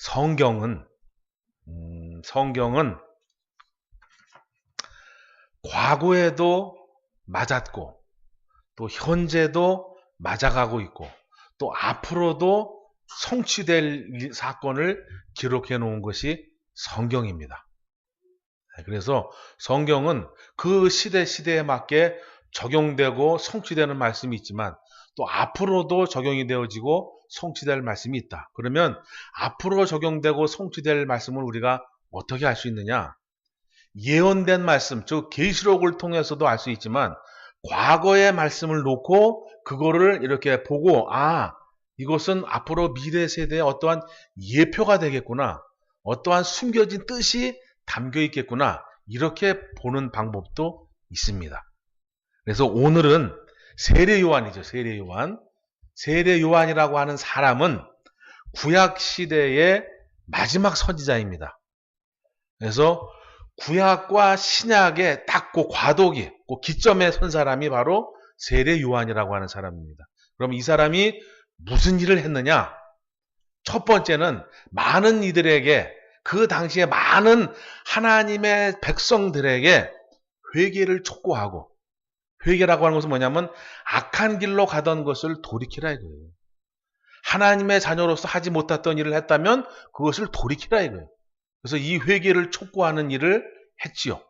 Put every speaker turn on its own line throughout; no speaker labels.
성경은 성경은 과거에도 맞았고 또 현재도 맞아가고 있고 또 앞으로도 성취될 사건을 기록해 놓은 것이 성경입니다. 그래서 성경은 그 시대에 맞게 적용되고 성취되는 말씀이 있지만 또 앞으로도 적용이 되어지고 성취될 말씀이 있다. 그러면 앞으로 적용되고 성취될 말씀을 우리가 어떻게 알 수 있느냐? 예언된 말씀, 즉 계시록을 통해서도 알 수 있지만 과거의 말씀을 놓고 그거를 이렇게 보고 이것은 앞으로 미래 세대의 어떠한 예표가 되겠구나. 어떠한 숨겨진 뜻이 담겨 있겠구나. 이렇게 보는 방법도 있습니다. 그래서 오늘은 세례 요한이죠. 세례 요한. 세례 요한이라고 하는 사람은 구약 시대의 마지막 선지자입니다. 그래서 구약과 신약의 딱 그 과도기, 그 기점에 선 사람이 바로 세례 요한이라고 하는 사람입니다. 그럼 이 사람이 무슨 일을 했느냐? 첫 번째는 많은 이들에게, 그 당시에 많은 하나님의 백성들에게 회개를 촉구하고, 회개라고 하는 것은 뭐냐면 악한 길로 가던 것을 돌이키라 이거예요. 하나님의 자녀로서 하지 못했던 일을 했다면 그것을 돌이키라 이거예요. 그래서 이 회개를 촉구하는 일을 했지요.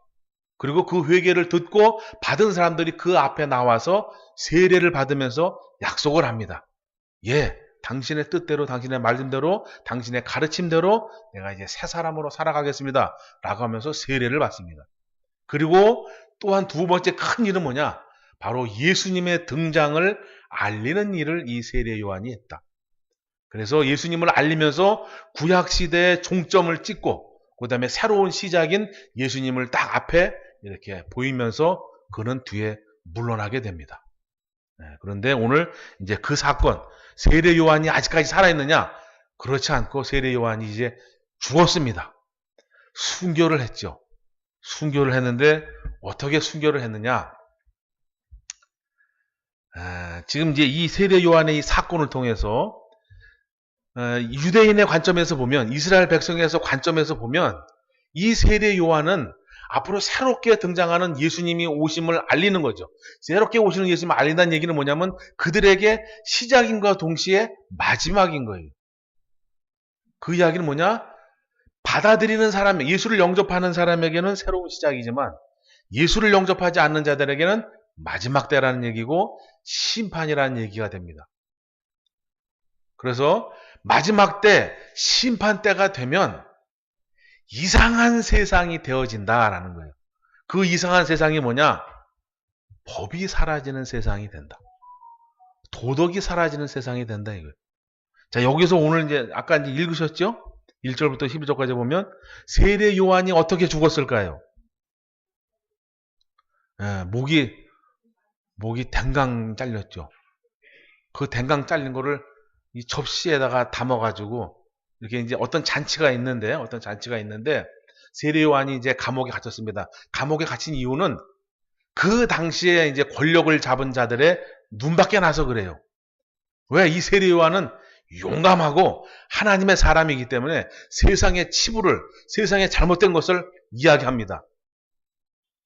그리고 그 회개를 듣고 받은 사람들이 그 앞에 나와서 세례를 받으면서 약속을 합니다. 예, 당신의 뜻대로, 당신의 말씀대로, 당신의 가르침대로 내가 이제 새 사람으로 살아가겠습니다. 라고 하면서 세례를 받습니다. 그리고 또한 두 번째 큰 일은 뭐냐? 바로 예수님의 등장을 알리는 일을 이 세례 요한이 했다. 그래서 예수님을 알리면서 구약시대의 종점을 찍고 그 다음에 새로운 시작인 예수님을 딱 앞에 이렇게 보이면서 그는 뒤에 물러나게 됩니다. 그런데 오늘 이제 그 사건, 세례 요한이 아직까지 살아있느냐? 그렇지 않고 세례 요한이 이제 죽었습니다. 순교를 했죠. 순교를 했는데 어떻게 순교를 했느냐? 지금 이제 이 세례 요한의 이 사건을 통해서 유대인의 관점에서 보면, 이스라엘 백성에서 관점에서 보면 이 세례 요한은 앞으로 새롭게 등장하는 예수님이 오심을 알리는 거죠. 새롭게 오시는 예수님을 알린다는 얘기는 뭐냐면 그들에게 시작인과 동시에 마지막인 거예요. 그 이야기는 뭐냐? 받아들이는 사람, 예수를 영접하는 사람에게는 새로운 시작이지만 예수를 영접하지 않는 자들에게는 마지막 때라는 얘기고 심판이라는 얘기가 됩니다. 그래서 마지막 때, 심판 때가 되면 이상한 세상이 되어진다라는 거예요. 그 이상한 세상이 뭐냐? 법이 사라지는 세상이 된다. 도덕이 사라지는 세상이 된다 이거예요. 자, 여기서 오늘 이제 아까 이제 읽으셨죠? 1절부터 12절까지 보면 세례 요한이 어떻게 죽었을까요? 목이 댕강 잘렸죠. 그 댕강 잘린 거를 이 접시에다가 담아가지고 이렇게 이제 어떤 잔치가 있는데 세례 요한이 이제 감옥에 갇혔습니다. 감옥에 갇힌 이유는 그 당시에 이제 권력을 잡은 자들의 눈밖에 나서 그래요. 왜? 이 세례 요한은 용감하고 하나님의 사람이기 때문에 세상의 치부를, 세상의 잘못된 것을 이야기합니다.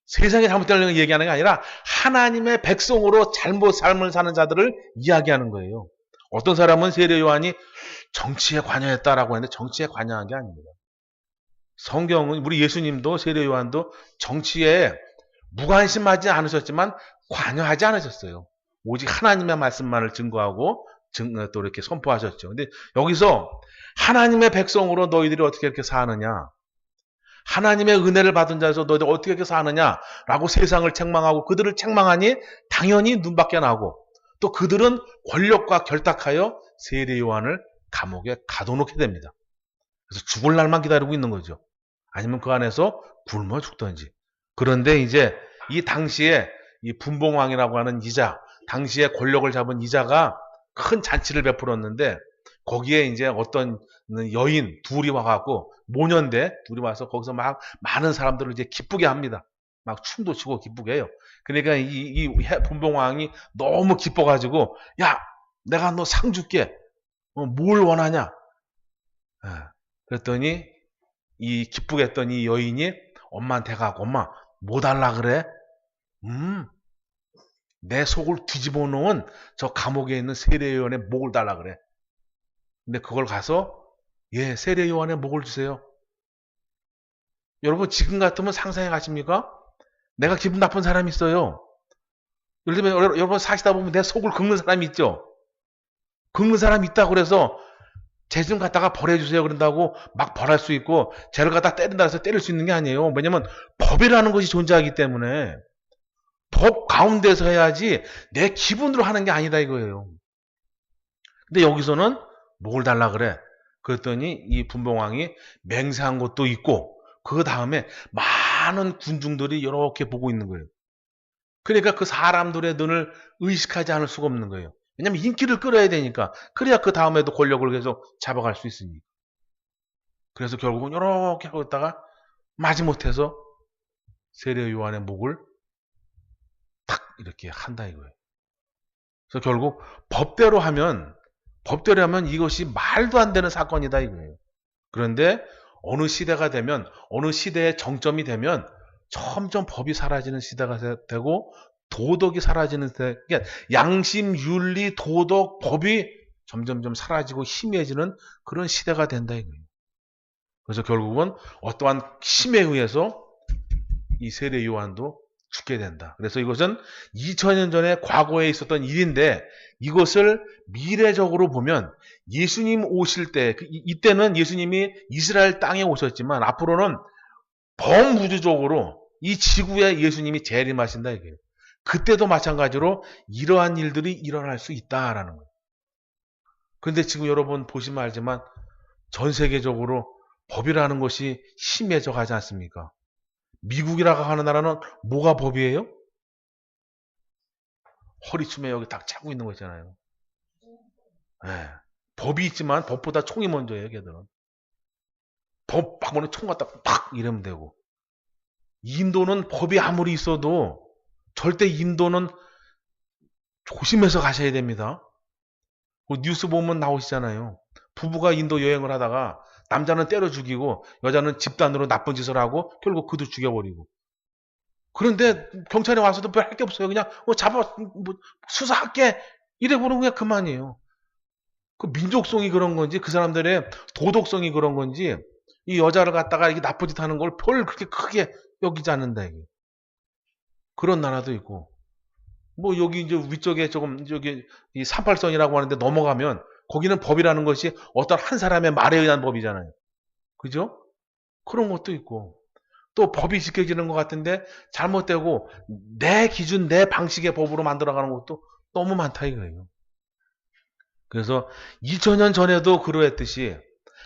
세상에 잘못된 걸 얘기하는 게 아니라 하나님의 백성으로 잘못 삶을 사는 자들을 이야기하는 거예요. 어떤 사람은 세례 요한이 정치에 관여했다라고 하는데 정치에 관여한 게 아닙니다. 성경은, 우리 예수님도 세례 요한도 정치에 무관심하지 않으셨지만 관여하지 않으셨어요. 오직 하나님의 말씀만을 증거하고 또 이렇게 선포하셨죠. 근데 여기서 하나님의 백성으로 너희들이 어떻게 이렇게 사느냐? 하나님의 은혜를 받은 자에서 너희들 어떻게 이렇게 사느냐라고 세상을 책망하고 그들을 책망하니 당연히 눈밖에 나고 또 그들은 권력과 결탁하여 세례 요한을 감옥에 가둬놓게 됩니다. 그래서 죽을 날만 기다리고 있는 거죠. 아니면 그 안에서 굶어 죽든지. 그런데 이제 이 당시에 이 분봉왕이라고 하는 이자, 당시에 권력을 잡은 이자가 큰 잔치를 베풀었는데 거기에 이제 어떤 여인 둘이 와갖고 모년대 둘이 와서 거기서 막 많은 사람들을 이제 기쁘게 합니다. 막 춤도 추고 기쁘게 해요. 그러니까 이 분봉왕이 너무 기뻐가지고 야, 내가 너 상 줄게. 뭘 원하냐? 그랬더니 이 기쁘게 했던 이 여인이 엄마한테 가고 엄마 뭐 달라 그래? 내 속을 뒤집어 놓은 저 감옥에 있는 세례요한의 목을 달라 그래. 근데 그걸 가서 예 세례요한의 목을 주세요. 여러분 지금 같으면 상상해 가십니까? 내가 기분 나쁜 사람이 있어요. 예를 들면 여러분 사시다 보면 내 속을 긁는 사람이 있죠. 긁는 사람이 있다고 그래서 쟤 좀 갖다가 벌해주세요 그런다고 막 벌할 수 있고 쟤를 갖다 때린다 해서 때릴 수 있는 게 아니에요. 왜냐면 법이라는 것이 존재하기 때문에 법 가운데서 해야지 내 기분으로 하는 게 아니다 이거예요. 근데 여기서는 뭘 달라 그래? 그랬더니 이 분봉왕이 맹세한 것도 있고 그 다음에 많은 군중들이 이렇게 보고 있는 거예요. 그러니까 그 사람들의 눈을 의식하지 않을 수가 없는 거예요. 왜냐면 인기를 끌어야 되니까. 그래야 그 다음에도 권력을 계속 잡아갈 수 있으니까. 그래서 결국은 이렇게 하고 있다가 마지못해서 세례 요한의 목을 탁 이렇게 한다 이거예요. 그래서 결국 법대로 하면 이것이 말도 안 되는 사건이다 이거예요. 그런데 어느 시대가 되면 어느 시대의 정점이 되면 점점 법이 사라지는 시대가 되고 도덕이 사라지는 시대, 그러니까 양심, 윤리, 도덕, 법이 점점점 사라지고 희미해지는 그런 시대가 된다 이거예요. 그래서 결국은 어떠한 힘에 의해서 이 세례 요한도 죽게 된다. 그래서 이것은 2000년 전에 과거에 있었던 일인데 이것을 미래적으로 보면 예수님 오실 때 이때는 예수님이 이스라엘 땅에 오셨지만 앞으로는 범우주적으로 이 지구에 예수님이 재림하신다 이거예요. 그때도 마찬가지로 이러한 일들이 일어날 수 있다라는 거예요. 그런데 지금 여러분 보시면 알지만 전 세계적으로 법이라는 것이 심해져 가지 않습니까? 미국이라고 하는 나라는 뭐가 법이에요? 허리춤에 여기 딱 차고 있는 거 있잖아요. 네. 법이 있지만 법보다 총이 먼저예요, 걔들은. 법 하고는 총 갖다 팍 이러면 되고. 인도는 법이 아무리 있어도 절대 인도는 조심해서 가셔야 됩니다. 그 뉴스 보면 나오시잖아요. 부부가 인도 여행을 하다가 남자는 때려 죽이고 여자는 집단으로 나쁜 짓을 하고 결국 그도 죽여버리고. 그런데 경찰이 와서도 별 할 게 없어요. 그냥 잡아 수사할게 이래 보는 그냥 그만이에요. 그 민족성이 그런 건지 그 사람들의 도덕성이 그런 건지 이 여자를 갖다가 이게 나쁜 짓 하는 걸 별 그렇게 크게 여기지 않는다 이게. 그런 나라도 있고. 뭐 여기 이제 위쪽에 조금 저기 이 38선이라고 하는데 넘어가면 거기는 법이라는 것이 어떤 한 사람의 말에 의한 법이잖아요. 그죠? 그런 것도 있고. 또 법이 지켜지는 것 같은데 잘못되고 내 기준, 내 방식의 법으로 만들어가는 것도 너무 많다 이거예요. 그래서 2000년 전에도 그러했듯이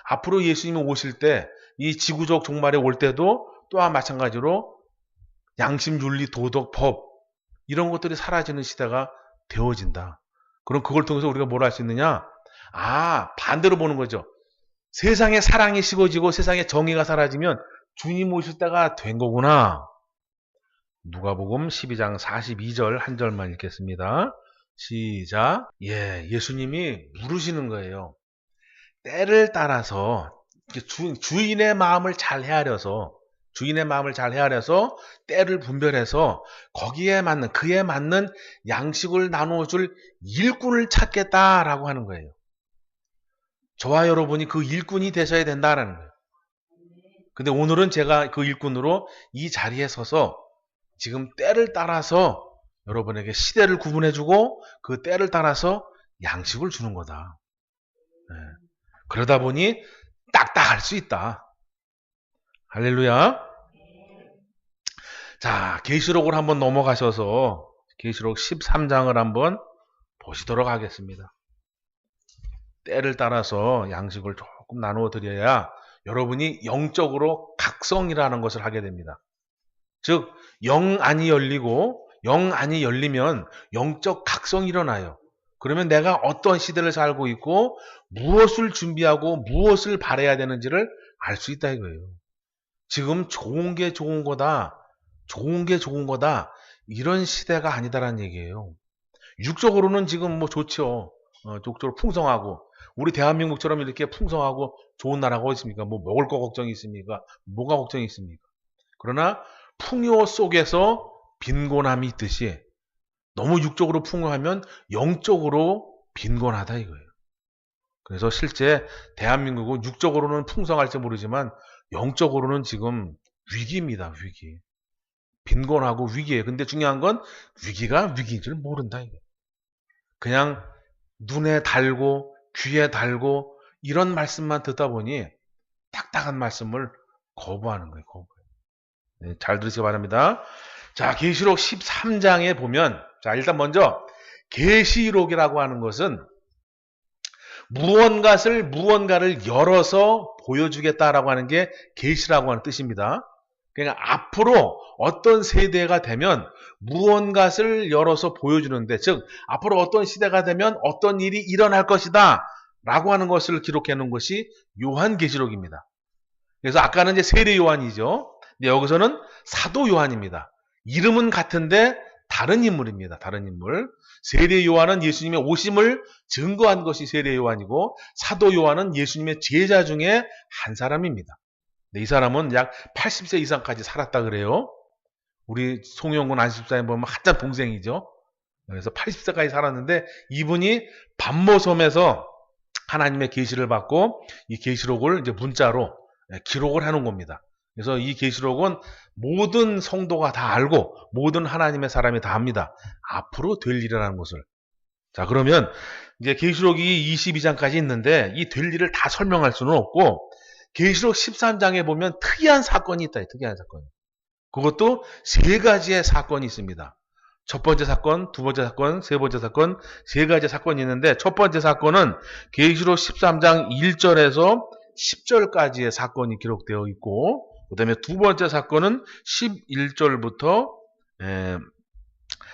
앞으로 예수님이 오실 때 이 지구적 종말에 올 때도 또한 마찬가지로 양심, 윤리, 도덕, 법 이런 것들이 사라지는 시대가 되어진다. 그럼 그걸 통해서 우리가 뭘 할 수 있느냐? 반대로 보는 거죠. 세상에 사랑이 식어지고 세상에 정의가 사라지면 주님 오실 때가 된 거구나. 누가복음 12장 42절 한 절만 읽겠습니다. 시작. 예수님이 물으시는 거예요. 때를 따라서 주인의 마음을 잘 헤아려서 때를 분별해서 거기에 맞는 그에 맞는 양식을 나누어줄 일꾼을 찾겠다라고 하는 거예요. 저와 여러분이 그 일꾼이 되셔야 된다라는 거예요. 근데 오늘은 제가 그 일꾼으로 이 자리에 서서 지금 때를 따라서 여러분에게 시대를 구분해주고 그 때를 따라서 양식을 주는 거다. 그러다 보니 딱딱할 수 있다. 할렐루야. 자, 계시록을 한번 넘어가셔서 계시록 13장을 한번 보시도록 하겠습니다. 때를 따라서 양식을 조금 나누어 드려야 여러분이 영적으로 각성이라는 것을 하게 됩니다. 즉 영안이 열리고 영안이 열리면 영적 각성이 일어나요. 그러면 내가 어떤 시대를 살고 있고 무엇을 준비하고 무엇을 바라야 되는지를 알 수 있다 이거예요. 지금 좋은 게 좋은 거다. 이런 시대가 아니다라는 얘기예요. 육적으로는 지금 뭐 좋죠. 육적으로 풍성하고 우리 대한민국처럼 이렇게 풍성하고 좋은 나라가 어디 있습니까? 뭐 먹을 거 걱정이 있습니까? 뭐가 걱정이 있습니까? 그러나 풍요 속에서 빈곤함이 있듯이 너무 육적으로 풍요하면 영적으로 빈곤하다 이거예요. 그래서 실제 대한민국은 육적으로는 풍성할지 모르지만 영적으로는 지금 위기입니다. 위기. 빈곤하고 위기예요. 근데 중요한 건 위기가 위기인 줄 모른다 이거. 그냥 눈에 달고 귀에 달고 이런 말씀만 듣다 보니 딱딱한 말씀을 거부하는 거예요. 거부. 네, 잘 들으시기 바랍니다. 자, 계시록 13장에 보면 자, 일단 먼저 계시록이라고 하는 것은 무언가를 열어서 보여주겠다라고 하는 게 계시라고 하는 뜻입니다. 그러니까 앞으로 어떤 세대가 되면 무언가를 열어서 보여주는데, 즉 앞으로 어떤 시대가 되면 어떤 일이 일어날 것이다 라고 하는 것을 기록해 놓은 것이 요한계시록입니다. 그래서 아까는 이제 세례 요한이죠. 근데 여기서는 사도 요한입니다. 이름은 같은데 다른 인물입니다. 다른 인물. 세례 요한은 예수님의 오심을 증거한 것이 세례 요한이고, 사도 요한은 예수님의 제자 중에 한 사람입니다. 이 사람은 약 80세 이상까지 살았다 그래요. 우리 송영군 안식사에 보면 한참 동생이죠. 그래서 80세까지 살았는데 이분이 반모섬에서 하나님의 계시를 받고 이 계시록을 이제 문자로 기록을 해놓은 겁니다. 그래서 이 계시록은 모든 성도가 다 알고 모든 하나님의 사람이 다 압니다. 앞으로 될 일이라는 것을. 자, 그러면 이제 계시록이 22장까지 있는데 이 될 일을 다 설명할 수는 없고, 계시록 13장에 보면 특이한 사건이 있다. 특이한 사건. 그것도 세 가지의 사건이 있습니다. 첫 번째 사건, 두 번째 사건, 세 번째 사건, 세 가지 사건이 있는데, 첫 번째 사건은 계시록 13장 1절에서 10절까지의 사건이 기록되어 있고, 그 다음에 두 번째 사건은 11절부터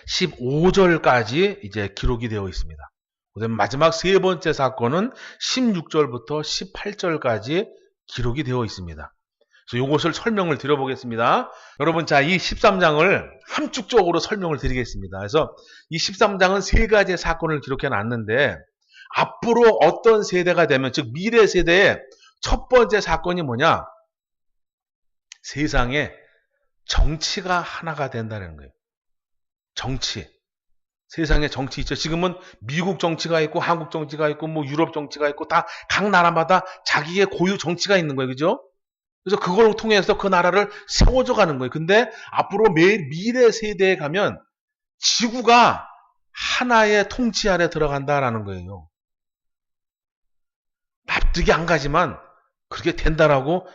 15절까지 이제 기록이 되어 있습니다. 그 다음에 마지막 세 번째 사건은 16절부터 18절까지 기록이 되어 있습니다. 그래서 이것을 설명을 드려보겠습니다. 여러분, 자, 이 13장을 함축적으로 설명을 드리겠습니다. 그래서 이 13장은 세 가지의 사건을 기록해 놨는데, 앞으로 어떤 세대가 되면, 즉 미래 세대의 첫 번째 사건이 뭐냐? 세상에 정치가 하나가 된다는 거예요. 정치. 세상에 정치 있죠. 지금은 미국 정치가 있고 한국 정치가 있고 뭐 유럽 정치가 있고 다 각 나라마다 자기의 고유 정치가 있는 거예요. 그죠? 그래서 그걸 통해서 그 나라를 세워져 가는 거예요. 근데 앞으로 미래 세대에 가면 지구가 하나의 통치 아래 들어간다라는 거예요. 납득이 안 가지만 그렇게 된다라고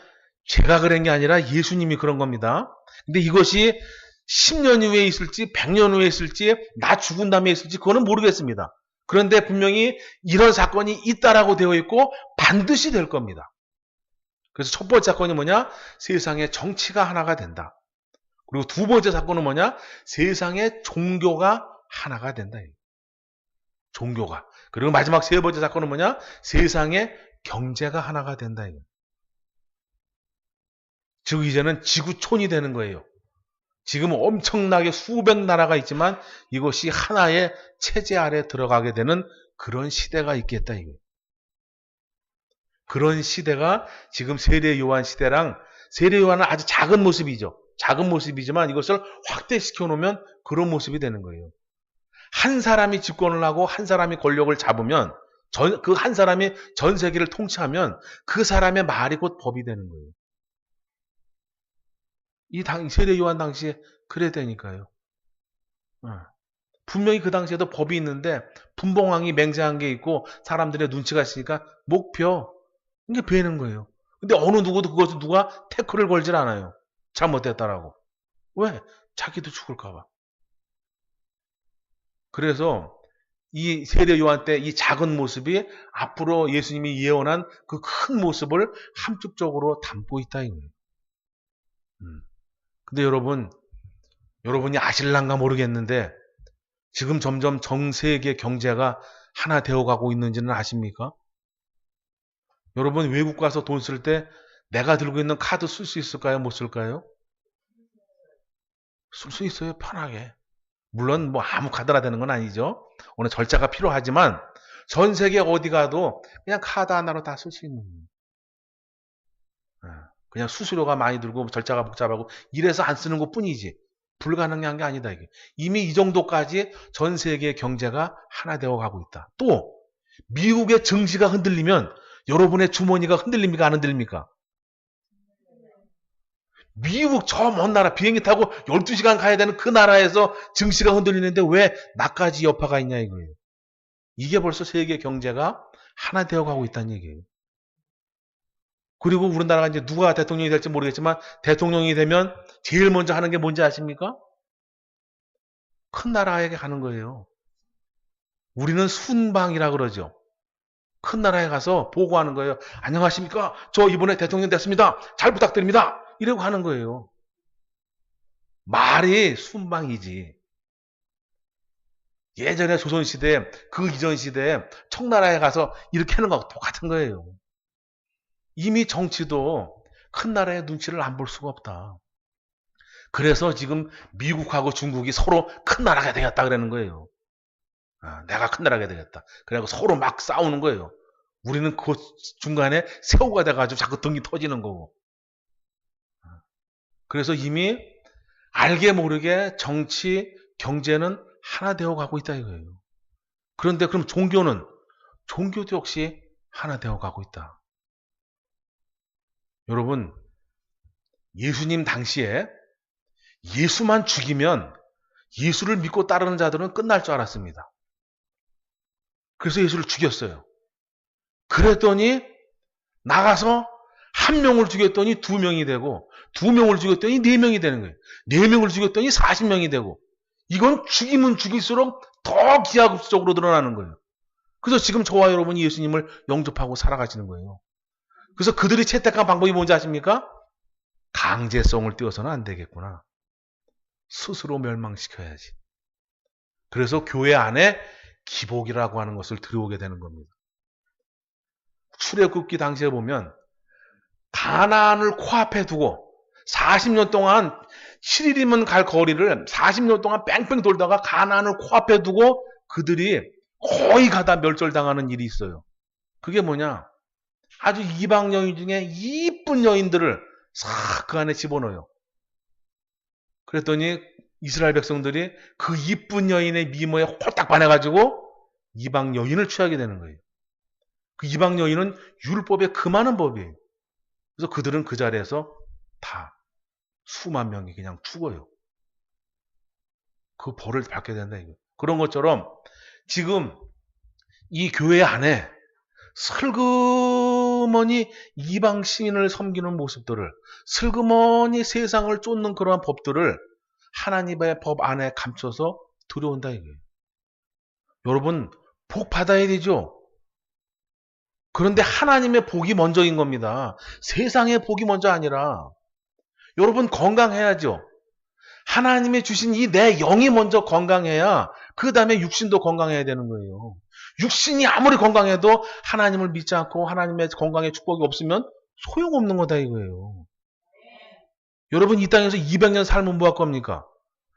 제가 그런 게 아니라 예수님이 그런 겁니다. 근데 이것이 10년 후에 있을지 100년 후에 있을지 나 죽은 다음에 있을지 그거는 모르겠습니다. 그런데 분명히 이런 사건이 있다라고 되어 있고 반드시 될 겁니다. 그래서 첫 번째 사건이 뭐냐? 세상의 정치가 하나가 된다. 그리고 두 번째 사건은 뭐냐? 세상의 종교가 하나가 된다. 종교가. 그리고 마지막 세 번째 사건은 뭐냐? 세상의 경제가 하나가 된다. 즉 이제는 지구촌이 되는 거예요. 지금 엄청나게 수백 나라가 있지만 이것이 하나의 체제 아래 들어가게 되는 그런 시대가 있겠다. 이거. 그런 시대가 지금 세례 요한 시대랑, 세례 요한은 아주 작은 모습이죠. 작은 모습이지만 이것을 확대시켜 놓으면 그런 모습이 되는 거예요. 한 사람이 집권을 하고 한 사람이 권력을 잡으면, 그 한 사람이 전 세계를 통치하면 그 사람의 말이 곧 법이 되는 거예요. 이 세례 요한 당시에 그랬다니까요. 분명히 그 당시에도 법이 있는데 분봉왕이 맹세한 게 있고 사람들의 눈치가 있으니까 목표 이게 베는 거예요. 근데 어느 누구도 그것을 누가 태클을 걸질 않아요. 잘못됐다라고. 왜? 자기도 죽을까 봐. 그래서 이 세례 요한 때 이 작은 모습이 앞으로 예수님이 예언한 그 큰 모습을 함축적으로 담고 있다 이거예요. 근데 여러분이 아실란가 모르겠는데 지금 점점 전 세계 경제가 하나 되어가고 있는지는 아십니까? 여러분 외국 가서 돈 쓸 때 내가 들고 있는 카드 쓸 수 있을까요? 못 쓸까요? 쓸 수 있어요. 편하게. 물론 뭐 아무 카드나 되는 건 아니죠. 오늘 절차가 필요하지만 전 세계 어디 가도 그냥 카드 하나로 다 쓸 수 있는 거예요. 그냥 수수료가 많이 들고 절차가 복잡하고 이래서 안 쓰는 것 뿐이지 불가능한 게 아니다. 이게. 이미 이 정도까지 전 세계 경제가 하나 되어 가고 있다. 또 미국의 증시가 흔들리면 여러분의 주머니가 흔들립니까? 안 흔들립니까? 미국 저 먼 나라 비행기 타고 12시간 가야 되는 그 나라에서 증시가 흔들리는데 왜 나까지 여파가 있냐 이거예요. 이게 벌써 세계 경제가 하나 되어 가고 있다는 얘기예요. 그리고 우리나라가 이제 누가 대통령이 될지 모르겠지만 대통령이 되면 제일 먼저 하는 게 뭔지 아십니까? 큰 나라에게 가는 거예요. 우리는 순방이라 그러죠. 큰 나라에 가서 보고하는 거예요. 안녕하십니까? 저 이번에 대통령 됐습니다. 잘 부탁드립니다. 이러고 가는 거예요. 말이 순방이지. 예전에 조선시대, 그 이전 시대에 청나라에 가서 이렇게 하는 거하고 똑같은 거예요. 이미 정치도 큰 나라의 눈치를 안 볼 수가 없다. 그래서 지금 미국하고 중국이 서로 큰 나라가 되겠다 그러는 거예요. 내가 큰 나라가 되겠다. 그래서 서로 막 싸우는 거예요. 우리는 그 중간에 새우가 돼가지고 자꾸 등이 터지는 거고. 그래서 이미 알게 모르게 정치, 경제는 하나 되어 가고 있다 이거예요. 그런데 그럼 종교는? 종교도 역시 하나 되어 가고 있다. 여러분, 예수님 당시에 예수만 죽이면 예수를 믿고 따르는 자들은 끝날 줄 알았습니다. 그래서 예수를 죽였어요. 그랬더니 나가서 한 명을 죽였더니 2명이 되고 2명을 죽였더니 4명이 되는 거예요. 4명을 죽였더니 40명이 되고 이건 죽이면 죽일수록 더 기하급수적으로 드러나는 거예요. 그래서 지금 저와 여러분이 예수님을 영접하고 살아가시는 거예요. 그래서 그들이 채택한 방법이 뭔지 아십니까? 강제성을 띄워서는 안 되겠구나. 스스로 멸망시켜야지. 그래서 교회 안에 기복이라고 하는 것을 들여오게 되는 겁니다. 출애굽기 당시에 보면 가나안을 코앞에 두고 40년 동안 7일이면 갈 거리를 40년 동안 뺑뺑 돌다가 가나안을 코앞에 두고 그들이 거의 가다 멸절당하는 일이 있어요. 그게 뭐냐? 아주 이방 여인 중에 이쁜 여인들을 싹 그 안에 집어넣어요. 그랬더니 이스라엘 백성들이 그 이쁜 여인의 미모에 홀딱 반해가지고 이방 여인을 취하게 되는 거예요. 그 이방 여인은 율법에 금하는 법이에요. 그래서 그들은 그 자리에서 다 수만 명이 그냥 죽어요. 그 벌을 받게 된다 이거. 그런 것처럼 지금 이 교회 안에 슬그머니 이방 신을 섬기는 모습들을 슬그머니 세상을 쫓는 그러한 법들을 하나님의 법 안에 감춰서 들여온다 이거예요. 여러분 복 받아야 되죠. 그런데 하나님의 복이 먼저인 겁니다. 세상의 복이 먼저 아니라 여러분 건강해야죠. 하나님이 주신 이 내 영이 먼저 건강해야 그 다음에 육신도 건강해야 되는 거예요. 육신이 아무리 건강해도 하나님을 믿지 않고 하나님의 건강의 축복이 없으면 소용없는 거다 이거예요. 여러분 이 땅에서 200년 살면 뭐 할 겁니까?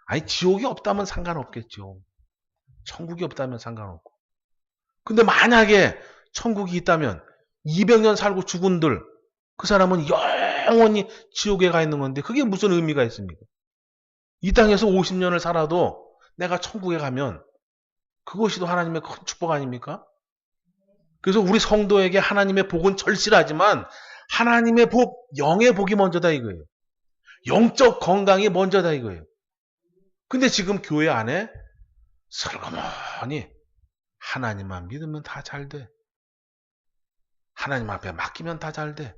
아니 지옥이 없다면 상관없겠죠. 천국이 없다면 상관없고. 근데 만약에 천국이 있다면 200년 살고 죽은들 그 사람은 영원히 지옥에 가 있는 건데 그게 무슨 의미가 있습니까? 이 땅에서 50년을 살아도 내가 천국에 가면 그것이 또 하나님의 큰 축복 아닙니까? 그래서 우리 성도에게 하나님의 복은 절실하지만 하나님의 복, 영의 복이 먼저다 이거예요. 영적 건강이 먼저다 이거예요. 근데 지금 교회 안에 슬그머니 하나님만 믿으면 다 잘 돼. 하나님 앞에 맡기면 다 잘 돼.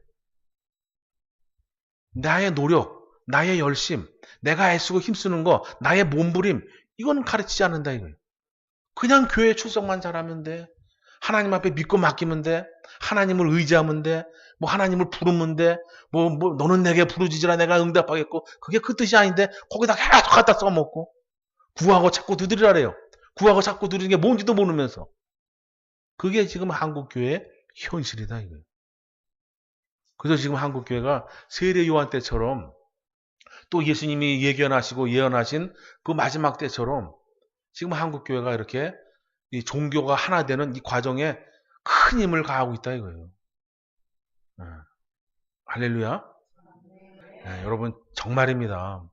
나의 노력, 나의 열심, 내가 애쓰고 힘쓰는 거, 나의 몸부림 이건 가르치지 않는다 이거예요. 그냥 교회 출석만 잘하면 돼. 하나님 앞에 믿고 맡기면 돼. 하나님을 의지하면 돼. 뭐 하나님을 부르면 돼. 뭐 너는 내게 부르짖으라 내가 응답하겠고 그게 그 뜻이 아닌데 거기다 계속 갖다 써먹고 구하고 자꾸 두드리라래요. 구하고 자꾸 두드리는 게 뭔지도 모르면서 그게 지금 한국 교회의 현실이다 이거예요. 그래서 지금 한국 교회가 세례 요한 때처럼 또 예수님이 예견하시고 예언하신 그 마지막 때처럼 지금 한국 교회가 이렇게 이 종교가 하나 되는 이 과정에 큰 힘을 가하고 있다 이거예요. 네. 할렐루야. 네, 여러분 정말입니다.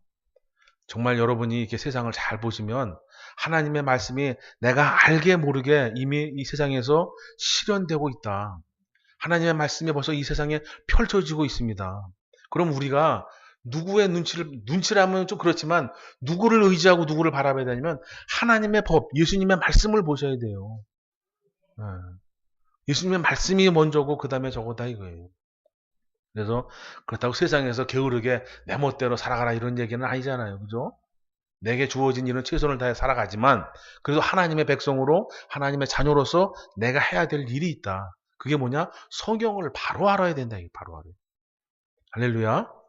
정말 여러분이 이렇게 세상을 잘 보시면 하나님의 말씀이 내가 알게 모르게 이미 이 세상에서 실현되고 있다. 하나님의 말씀이 벌써 이 세상에 펼쳐지고 있습니다. 그럼 우리가 누구의 눈치라면 좀 그렇지만 누구를 의지하고 누구를 바라봐야 되냐면 하나님의 법, 예수님의 말씀을 보셔야 돼요. 네. 예수님의 말씀이 먼저고 그 다음에 저거다 이거예요. 그래서 그렇다고 세상에서 게으르게 내 멋대로 살아가라 이런 얘기는 아니잖아요. 그죠? 내게 주어진 일은 최선을 다해 살아가지만 그래도 하나님의 백성으로 하나님의 자녀로서 내가 해야 될 일이 있다. 그게 뭐냐? 성경을 바로 알아야 된다. 바로 알아야. 할렐루야.